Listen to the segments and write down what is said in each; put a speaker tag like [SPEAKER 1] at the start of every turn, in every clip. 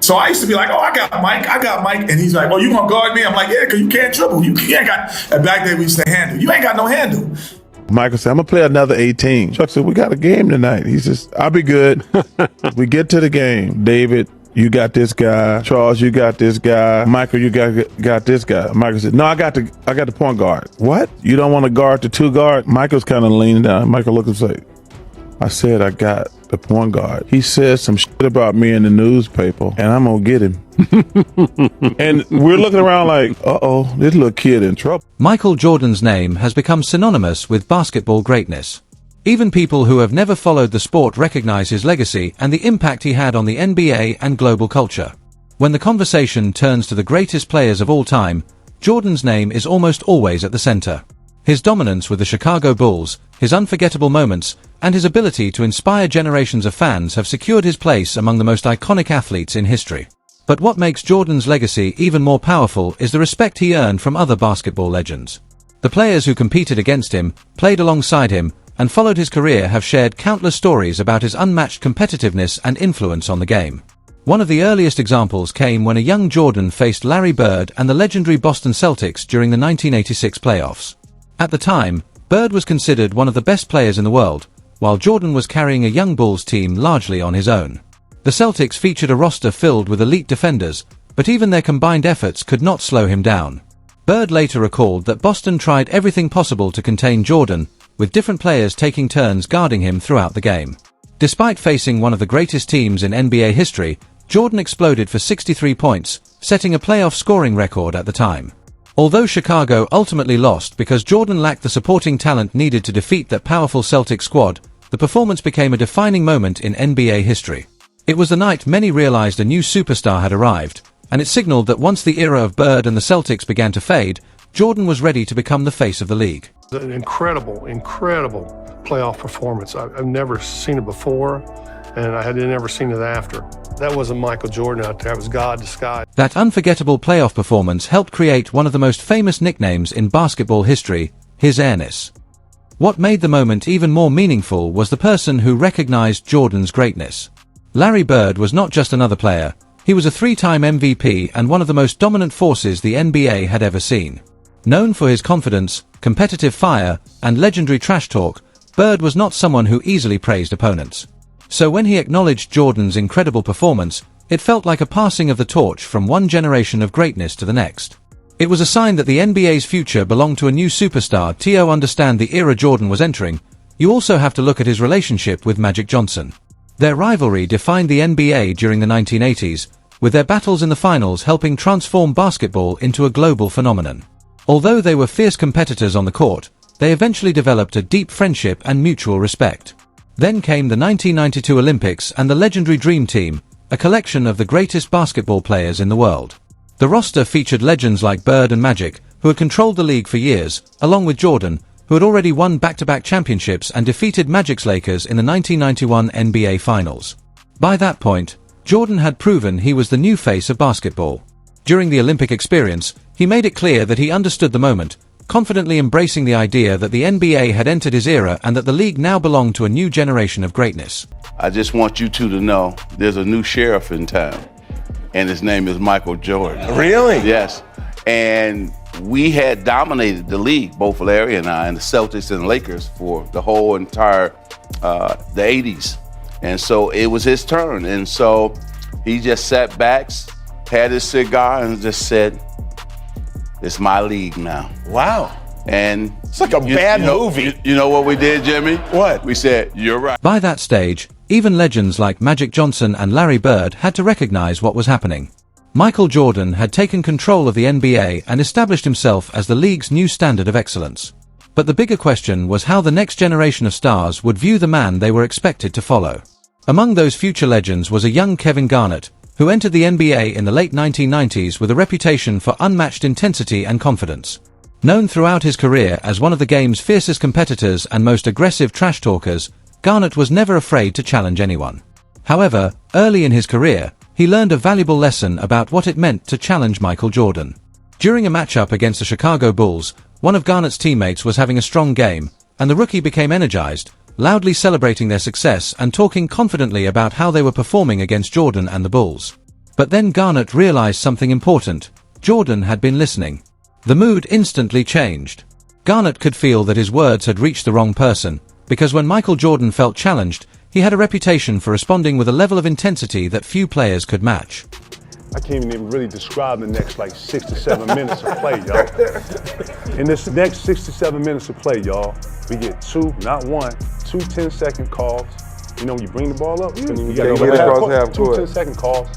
[SPEAKER 1] So I used to be like, oh, I got Mike. And he's like, well, you gonna guard me? I'm like, yeah, because you can't dribble. You ain't got, and back then we used to handle. You ain't got no handle.
[SPEAKER 2] Michael said, I'm going to play another 18. Chuck said, we got a game tonight. He says, I'll be good. We get to the game. David, you got this guy. Charles, you got this guy. Michael, you got this guy. Michael said, no, I got the point guard. What? You don't want to guard the two guard? Michael's kind of leaning down. Michael looked and said, I said I got the point guard. He said some shit about me in the newspaper, and I'm going to get him. And we're looking around like, uh-oh, this little kid in trouble.
[SPEAKER 3] Michael Jordan's name has become synonymous with basketball greatness. Even people who have never followed the sport recognize his legacy and the impact he had on the NBA and global culture. When the conversation turns to the greatest players of all time, Jordan's name is almost always at the center. His dominance with the Chicago Bulls, his unforgettable moments, and his ability to inspire generations of fans have secured his place among the most iconic athletes in history. But what makes Jordan's legacy even more powerful is the respect he earned from other basketball legends. The players who competed against him, played alongside him, and followed his career have shared countless stories about his unmatched competitiveness and influence on the game. One of the earliest examples came when a young Jordan faced Larry Bird and the legendary Boston Celtics during the 1986 playoffs. At the time, Bird was considered one of the best players in the world, while Jordan was carrying a young Bulls team largely on his own. The Celtics featured a roster filled with elite defenders, but even their combined efforts could not slow him down. Bird later recalled that Boston tried everything possible to contain Jordan, with different players taking turns guarding him throughout the game. Despite facing one of the greatest teams in NBA history, Jordan exploded for 63 points, setting a playoff scoring record at the time. Although Chicago ultimately lost because Jordan lacked the supporting talent needed to defeat that powerful Celtics squad, the performance became a defining moment in NBA history. It was the night many realized a new superstar had arrived, and it signaled that once the era of Bird and the Celtics began to fade, Jordan was ready to become the face of the league.
[SPEAKER 4] An incredible playoff performance. I've never seen it before, and I had never seen it after. That wasn't Michael Jordan out there, it was God disguised.
[SPEAKER 3] That unforgettable playoff performance helped create one of the most famous nicknames in basketball history, his airness. What made the moment even more meaningful was the person who recognized Jordan's greatness. Larry Bird was not just another player, he was a three-time MVP and one of the most dominant forces the NBA had ever seen. Known for his confidence, competitive fire, and legendary trash talk, Bird was not someone who easily praised opponents. So when he acknowledged Jordan's incredible performance, it felt like a passing of the torch from one generation of greatness to the next. It was a sign that the NBA's future belonged to a new superstar. To understand the era Jordan was entering, you also have to look at his relationship with Magic Johnson. Their rivalry defined the NBA during the 1980s, with their battles in the finals helping transform basketball into a global phenomenon. Although they were fierce competitors on the court, they eventually developed a deep friendship and mutual respect. Then came the 1992 Olympics and the legendary Dream Team, a collection of the greatest basketball players in the world. The roster featured legends like Bird and Magic, who had controlled the league for years, along with Jordan, who had already won back-to-back championships and defeated Magic's Lakers in the 1991 NBA Finals. By that point, Jordan had proven he was the new face of basketball. During the Olympic experience, he made it clear that he understood the moment, confidently embracing the idea that the NBA had entered his era and that the league now belonged to a new generation of greatness.
[SPEAKER 5] I just want you two to know there's a new sheriff in town, and his name is Michael Jordan.
[SPEAKER 2] Really?
[SPEAKER 5] Yes. And we had dominated the league, both Larry and I, and the Celtics and the Lakers for the whole entire, the 80s. And so it was his turn. And so he just sat back, had his cigar, and just said, it's my league now.
[SPEAKER 2] Wow.
[SPEAKER 5] And
[SPEAKER 2] it's like a bad movie.
[SPEAKER 5] You know what we did, Jimmy?
[SPEAKER 2] What?
[SPEAKER 5] We said, you're right.
[SPEAKER 3] By that stage, even legends like Magic Johnson and Larry Bird had to recognize what was happening. Michael Jordan had taken control of the NBA and established himself as the league's new standard of excellence. But the bigger question was how the next generation of stars would view the man they were expected to follow. Among those future legends was a young Kevin Garnett, who entered the NBA in the late 1990s with a reputation for unmatched intensity and confidence. Known throughout his career as one of the game's fiercest competitors and most aggressive trash talkers, Garnett was never afraid to challenge anyone. However, early in his career, he learned a valuable lesson about what it meant to challenge Michael Jordan. During a matchup against the Chicago Bulls, one of Garnett's teammates was having a strong game, and the rookie became energized, loudly celebrating their success and talking confidently about how they were performing against Jordan and the Bulls. But then Garnett realized something important. Jordan had been listening. The mood instantly changed. Garnett could feel that his words had reached the wrong person, because when Michael Jordan felt challenged, he had a reputation for responding with a level of intensity that few players could match.
[SPEAKER 6] I can't even really describe the next like 6 to 7 minutes of play, y'all. In this next 6 to 7 minutes of play, y'all, we get 2, not 1, 2 10-second calls. You know, when you bring the ball up, you got to
[SPEAKER 7] across half
[SPEAKER 6] two
[SPEAKER 7] court.
[SPEAKER 6] 10-second calls.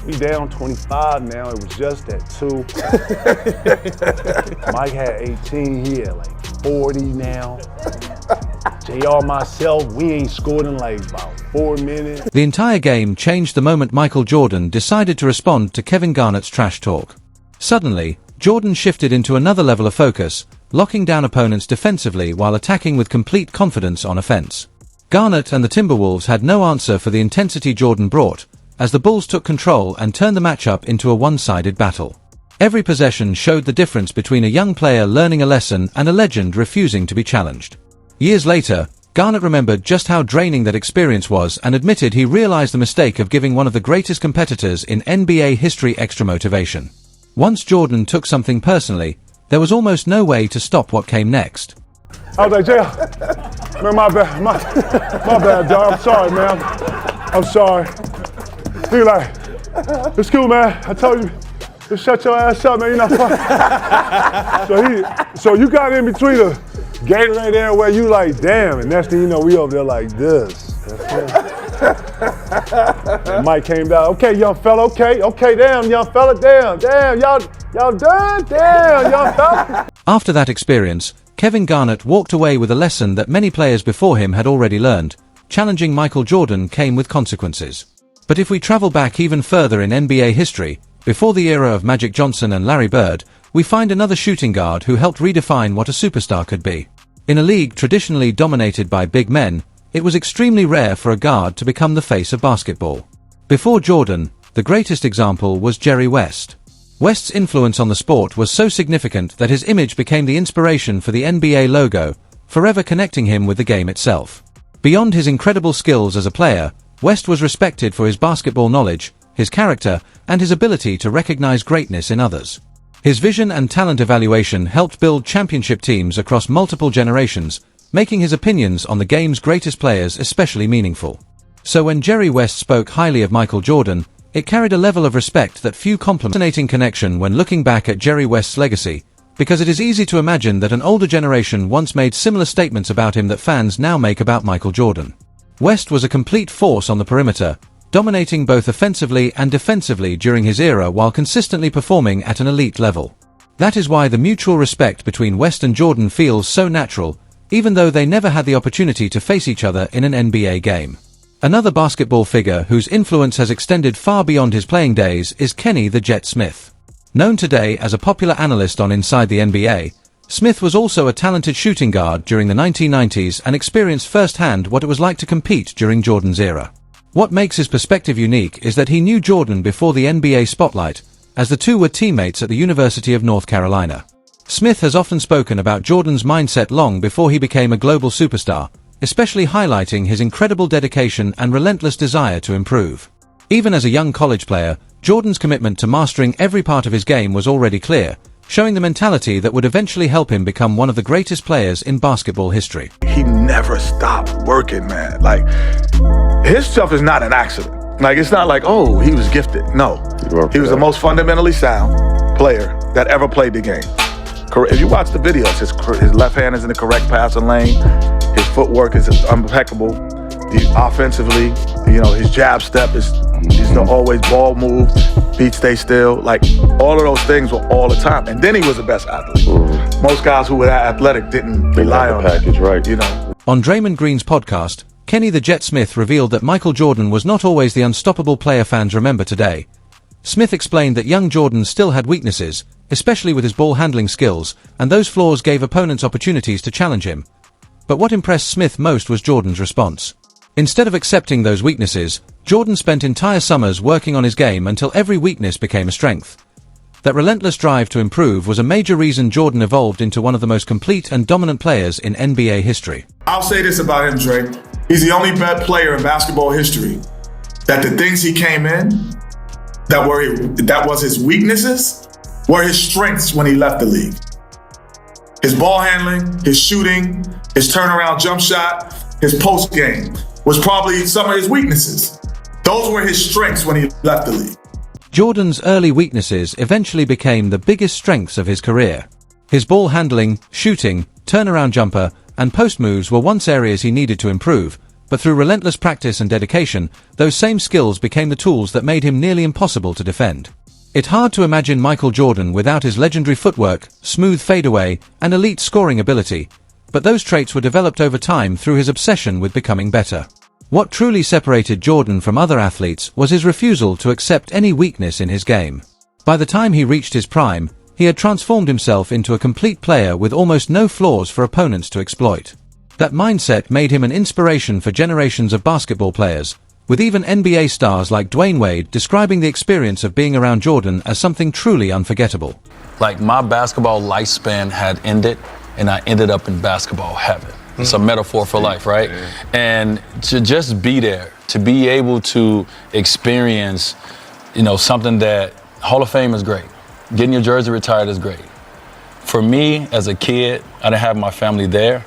[SPEAKER 6] We down 25 now. It was just at 2. Mike had 18. He had like 40 now. JR, myself, we ain't scored in like about 4 minutes.
[SPEAKER 3] The entire game changed the moment Michael Jordan decided to respond to Kevin Garnett's trash talk. Suddenly, Jordan shifted into another level of focus, locking down opponents defensively while attacking with complete confidence on offense. Garnett and the Timberwolves had no answer for the intensity Jordan brought, as the Bulls took control and turned the matchup into a one-sided battle. Every possession showed the difference between a young player learning a lesson and a legend refusing to be challenged. Years later, Garnett remembered just how draining that experience was and admitted he realized the mistake of giving one of the greatest competitors in NBA history extra motivation. Once Jordan took something personally, there was almost no way to stop what came next.
[SPEAKER 6] I was like, JR, man, my bad, dog. I'm sorry, man. I'm sorry. He like, it's cool, man. I told you, just shut your ass up, man. You're not fun. So you got in between the Gatorade there where you like, damn, and next thing you know, we over there like this. And Mike came down, okay, young fella, okay, damn, young fella, damn, y'all done, damn, young fella.
[SPEAKER 3] After that experience, Kevin Garnett walked away with a lesson that many players before him had already learned. Challenging Michael Jordan came with consequences. But if we travel back even further in NBA history, before the era of Magic Johnson and Larry Bird, we find another shooting guard who helped redefine what a superstar could be. In a league traditionally dominated by big men, it was extremely rare for a guard to become the face of basketball. Before Jordan, the greatest example was Jerry West. West's influence on the sport was so significant that his image became the inspiration for the NBA logo, forever connecting him with the game itself. Beyond his incredible skills as a player, West was respected for his basketball knowledge, his character, and his ability to recognize greatness in others. His vision and talent evaluation helped build championship teams across multiple generations, making his opinions on the game's greatest players especially meaningful. So when Jerry West spoke highly of Michael Jordan, it carried a level of respect that few compliment. Fascinating connection when looking back at Jerry West's legacy, because it is easy to imagine that an older generation once made similar statements about him that fans now make about Michael Jordan. West was a complete force on the perimeter, dominating both offensively and defensively during his era while consistently performing at an elite level. That is why the mutual respect between West and Jordan feels so natural, even though they never had the opportunity to face each other in an NBA game. Another basketball figure whose influence has extended far beyond his playing days is Kenny the Jet Smith. Known today as a popular analyst on Inside the NBA, Smith was also a talented shooting guard during the 1990s and experienced firsthand what it was like to compete during Jordan's era. What makes his perspective unique is that he knew Jordan before the NBA spotlight, as the two were teammates at the University of North Carolina. Smith has often spoken about Jordan's mindset long before he became a global superstar, especially highlighting his incredible dedication and relentless desire to improve. Even as a young college player, Jordan's commitment to mastering every part of his game was already clear, showing the mentality that would eventually help him become one of the greatest players in basketball history.
[SPEAKER 1] He never stopped working, man. Like, his stuff is not an accident. Like, it's not like, oh, he was gifted. No. He was the most fundamentally sound player that ever played the game. If you watch the videos, his left hand is in the correct passing lane. His footwork is impeccable. Offensively, his jab step is always ball move, feet stay still. Like, all of those things were all the time. And then he was the best athlete. Most guys who were that athletic didn't rely on
[SPEAKER 7] package, right?
[SPEAKER 3] On Draymond Green's podcast, Kenny the Jet Smith revealed that Michael Jordan was not always the unstoppable player fans remember today. Smith explained that young Jordan still had weaknesses, especially with his ball handling skills, and those flaws gave opponents opportunities to challenge him. But what impressed Smith most was Jordan's response. Instead of accepting those weaknesses, Jordan spent entire summers working on his game until every weakness became a strength. That relentless drive to improve was a major reason Jordan evolved into one of the most complete and dominant players in NBA history.
[SPEAKER 1] I'll say this about him, Drake. He's the only best player in basketball history that the things he came in that was his weaknesses were his strengths when he left the league. His ball handling, his shooting, his turnaround jump shot, his post game was probably some of his weaknesses. Those were his strengths when he left the league.
[SPEAKER 3] Jordan's early weaknesses eventually became the biggest strengths of his career. His ball handling, shooting, turnaround jumper, and post moves were once areas he needed to improve, but through relentless practice and dedication, those same skills became the tools that made him nearly impossible to defend. It's hard to imagine Michael Jordan without his legendary footwork, smooth fadeaway, and elite scoring ability, but those traits were developed over time through his obsession with becoming better. What truly separated Jordan from other athletes was his refusal to accept any weakness in his game. By the time he reached his prime, he had transformed himself into a complete player with almost no flaws for opponents to exploit. That mindset made him an inspiration for generations of basketball players, with even NBA stars like Dwayne Wade describing the experience of being around Jordan as something truly unforgettable.
[SPEAKER 7] Like, my basketball lifespan had ended, and I ended up in basketball heaven. It's a metaphor for life, right? Yeah. And to just be there, to be able to experience, something that Hall of Fame is great. Getting your jersey retired is great. For me, as a kid, I didn't have my family there.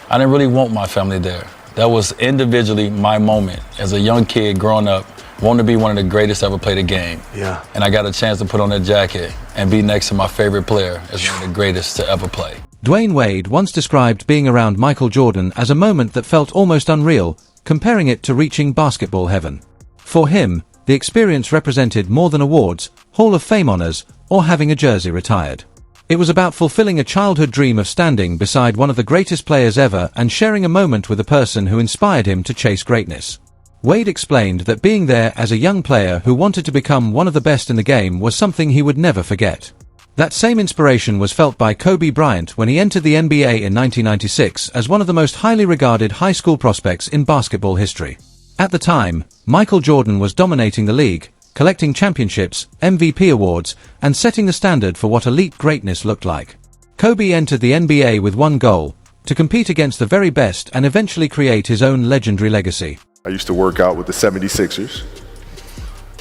[SPEAKER 7] I didn't really want my family there. That was individually my moment as a young kid growing up, wanting to be one of the greatest ever played a game. Yeah. And I got a chance to put on that jacket and be next to my favorite player as one of the greatest to ever play.
[SPEAKER 3] Dwayne Wade once described being around Michael Jordan as a moment that felt almost unreal, comparing it to reaching basketball heaven. For him, the experience represented more than awards, Hall of Fame honors, or having a jersey retired. It was about fulfilling a childhood dream of standing beside one of the greatest players ever and sharing a moment with a person who inspired him to chase greatness. Wade explained that being there as a young player who wanted to become one of the best in the game was something he would never forget. That same inspiration was felt by Kobe Bryant when he entered the NBA in 1996 as one of the most highly regarded high school prospects in basketball history. At the time, Michael Jordan was dominating the league, collecting championships, MVP awards, and setting the standard for what elite greatness looked like. Kobe entered the NBA with one goal: to compete against the very best and eventually create his own legendary legacy.
[SPEAKER 8] I used to work out with the 76ers.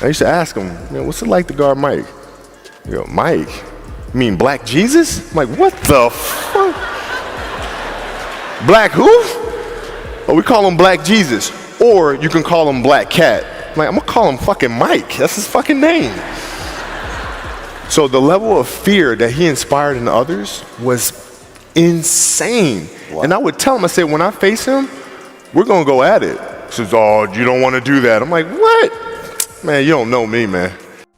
[SPEAKER 8] I used to ask him, what's it like to guard Mike? Mike? You mean Black Jesus? I'm like, what the fuck? Black who? Oh, we call him Black Jesus. Or you can call him Black Cat. I'm like, I'm gonna call him fucking Mike. That's his fucking name. So the level of fear that he inspired in others was insane. Wow. And I would tell him, I said, when I face him, we're gonna go at it. He says, oh, you don't wanna do that. I'm like, what? Man, you don't know me, man.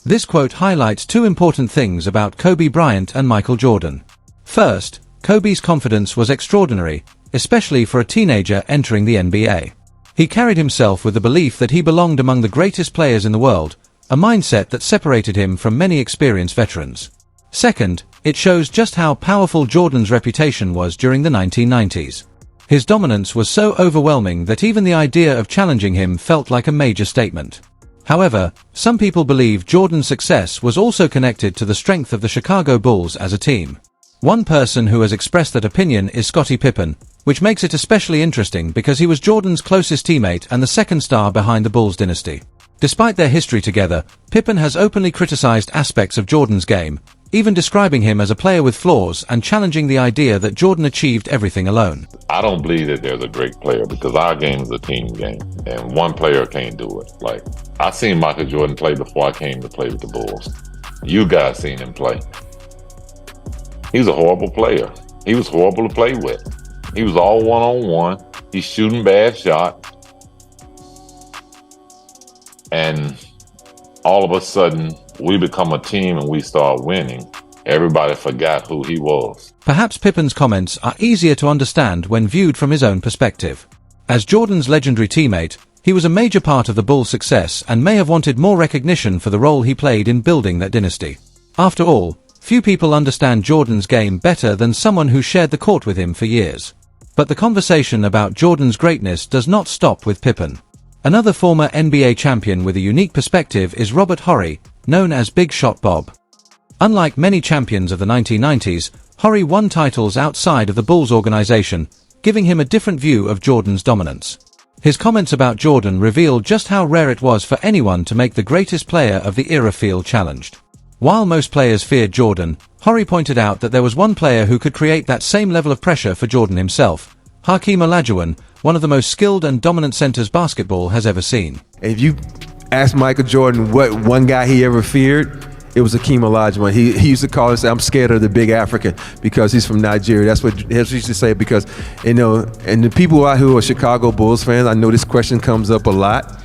[SPEAKER 3] This quote highlights two important things about Kobe Bryant and Michael Jordan. First, Kobe's confidence was extraordinary, especially for a teenager entering the NBA. He carried himself with the belief that he belonged among the greatest players in the world, a mindset that separated him from many experienced veterans. Second, it shows just how powerful Jordan's reputation was during the 1990s. His dominance was so overwhelming that even the idea of challenging him felt like a major statement. However, some people believe Jordan's success was also connected to the strength of the Chicago Bulls as a team. One person who has expressed that opinion is Scottie Pippen, which makes it especially interesting because he was Jordan's closest teammate and the second star behind the Bulls dynasty. Despite their history together, Pippen has openly criticized aspects of Jordan's game, even describing him as a player with flaws and challenging the idea that Jordan achieved everything alone.
[SPEAKER 9] I don't believe that there's a great player because our game is a team game and one player can't do it. Like, I seen Michael Jordan play before I came to play with the Bulls. You guys seen him play. He was a horrible player. He was horrible to play with. He was all one-on-one. He's shooting bad shots. And all of a sudden, we become a team and we start winning. Everybody forgot who he was.
[SPEAKER 3] Perhaps Pippen's comments are easier to understand when viewed from his own perspective. As Jordan's legendary teammate, he was a major part of the Bulls' success and may have wanted more recognition for the role he played in building that dynasty. After all, few people understand Jordan's game better than someone who shared the court with him for years. But the conversation about Jordan's greatness does not stop with Pippen. Another former NBA champion with a unique perspective is Robert Horry, known as Big Shot Bob. Unlike many champions of the 1990s, Horry won titles outside of the Bulls organization, giving him a different view of Jordan's dominance. His comments about Jordan revealed just how rare it was for anyone to make the greatest player of the era feel challenged. While most players feared Jordan, Horry pointed out that there was one player who could create that same level of pressure for Jordan himself: Hakeem Olajuwon, one of the most skilled and dominant centers basketball has ever seen.
[SPEAKER 10] If you ask Michael Jordan what one guy he ever feared, it was Hakeem Olajuwon. He used to call us, "I'm scared of the big African," because he's from Nigeria. That's what he used to say, because, and the people out who are Chicago Bulls fans, I know this question comes up a lot.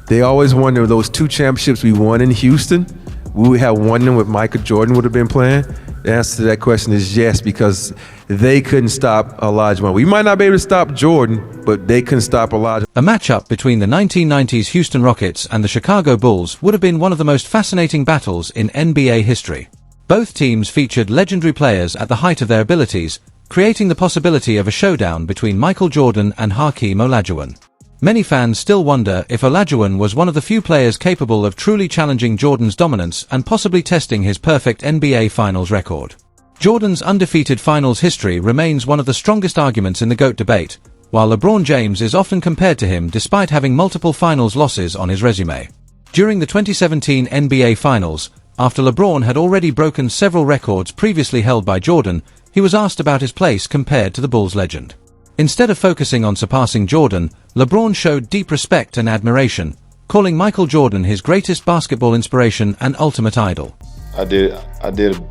[SPEAKER 10] They always wonder, those 2 championships we won in Houston, we would have won them with Michael Jordan would have been playing. The answer to that question is yes, because they couldn't stop Olajuwon. We might not be able to stop Jordan, but they couldn't stop Olajuwon.
[SPEAKER 3] A matchup between the 1990s Houston Rockets and the Chicago Bulls would have been one of the most fascinating battles in NBA history. Both teams featured legendary players at the height of their abilities, creating the possibility of a showdown between Michael Jordan and Hakeem Olajuwon. Many fans still wonder if Olajuwon was one of the few players capable of truly challenging Jordan's dominance and possibly testing his perfect NBA Finals record. Jordan's undefeated Finals history remains one of the strongest arguments in the GOAT debate, while LeBron James is often compared to him despite having multiple Finals losses on his resume. During the 2017 NBA Finals, after LeBron had already broken several records previously held by Jordan, he was asked about his place compared to the Bulls legend. Instead of focusing on surpassing Jordan, LeBron showed deep respect and admiration, calling Michael Jordan his greatest basketball inspiration and ultimate idol.
[SPEAKER 11] I did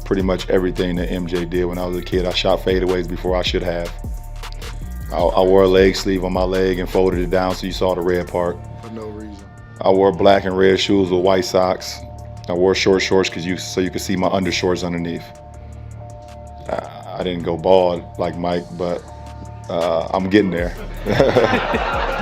[SPEAKER 11] pretty much everything that MJ did when I was a kid. I shot fadeaways before I should have. I wore a leg sleeve on my leg and folded it down so you saw the red part.
[SPEAKER 1] For no reason.
[SPEAKER 11] I wore black and red shoes with white socks. I wore short shorts so you could see my undershorts underneath. I didn't go bald like Mike, but I'm getting there.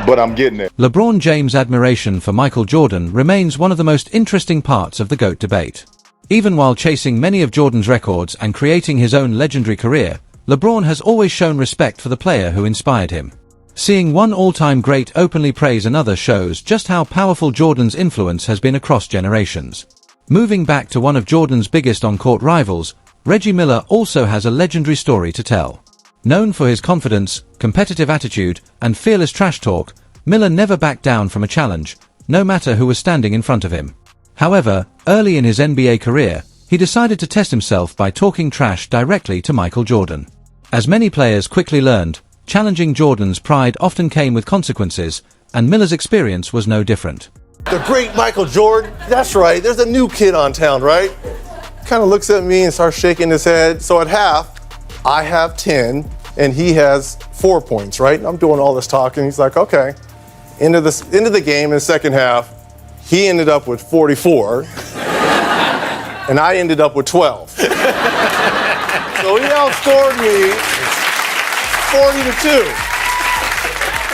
[SPEAKER 11] But I'm getting there.
[SPEAKER 3] LeBron James' admiration for Michael Jordan remains one of the most interesting parts of the GOAT debate. Even while chasing many of Jordan's records and creating his own legendary career, LeBron has always shown respect for the player who inspired him. Seeing one all-time great openly praise another shows just how powerful Jordan's influence has been across generations. Moving back to one of Jordan's biggest on-court rivals, Reggie Miller also has a legendary story to tell. Known for his confidence, competitive attitude, and fearless trash talk, Miller never backed down from a challenge, no matter who was standing in front of him. However, early in his NBA career, he decided to test himself by talking trash directly to Michael Jordan. As many players quickly learned, challenging Jordan's pride often came with consequences, and Miller's experience was no different.
[SPEAKER 12] The great Michael Jordan, that's right, there's a new kid on town, right? Kind of looks at me and starts shaking his head. So at half, I have 10 and he has 4 points, right? I'm doing all this talking. He's like, okay. Into the game in the second half, he ended up with 44 and I ended up with 12. So he outscored me 40-2.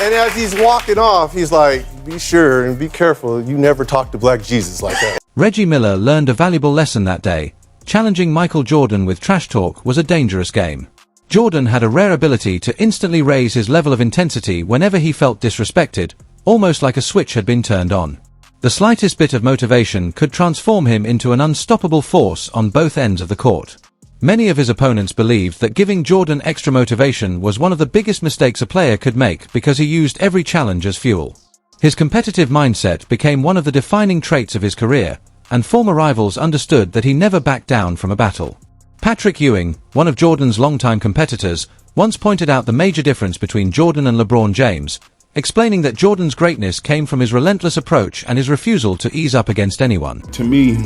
[SPEAKER 12] And as he's walking off, he's like, be sure and be careful, you never talk to Black Jesus like that.
[SPEAKER 3] Reggie Miller learned a valuable lesson that day. Challenging Michael Jordan with trash talk was a dangerous game. Jordan had a rare ability to instantly raise his level of intensity whenever he felt disrespected, almost like a switch had been turned on. The slightest bit of motivation could transform him into an unstoppable force on both ends of the court. Many of his opponents believed that giving Jordan extra motivation was one of the biggest mistakes a player could make because he used every challenge as fuel. His competitive mindset became one of the defining traits of his career, and former rivals understood that he never backed down from a battle. Patrick Ewing, one of Jordan's longtime competitors, once pointed out the major difference between Jordan and LeBron James, explaining that Jordan's greatness came from his relentless approach and his refusal to ease up against anyone.
[SPEAKER 13] To me,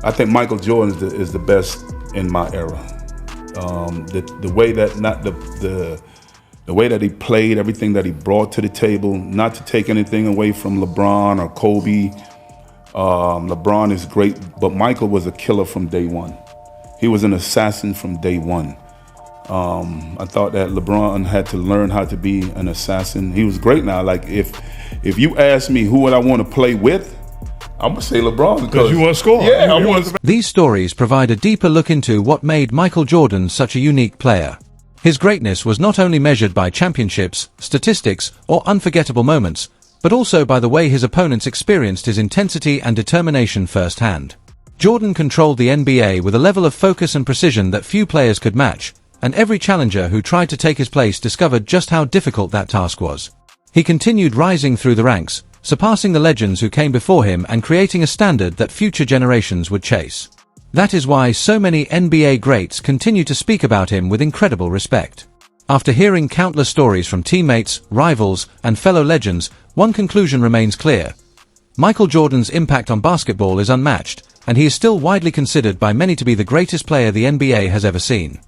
[SPEAKER 13] I think Michael Jordan is the best in my era. The way that the way that he played, everything that he brought to the table, not to take anything away from LeBron or Kobe. LeBron is great, but Michael was a killer from day one. He was an assassin from day one. I thought that LeBron had to learn how to be an assassin. He was great now. Like if you ask me who would I want to play with, I'm gonna say LeBron
[SPEAKER 6] because you want to score.
[SPEAKER 13] Yeah, I want to.
[SPEAKER 3] These stories provide a deeper look into what made Michael Jordan such a unique player. His greatness was not only measured by championships, statistics, or unforgettable moments, but also by the way his opponents experienced his intensity and determination firsthand. Jordan controlled the NBA with a level of focus and precision that few players could match, and every challenger who tried to take his place discovered just how difficult that task was. He continued rising through the ranks, surpassing the legends who came before him and creating a standard that future generations would chase. That is why so many NBA greats continue to speak about him with incredible respect. After hearing countless stories from teammates, rivals, and fellow legends, one conclusion remains clear. Michael Jordan's impact on basketball is unmatched, and he is still widely considered by many to be the greatest player the NBA has ever seen.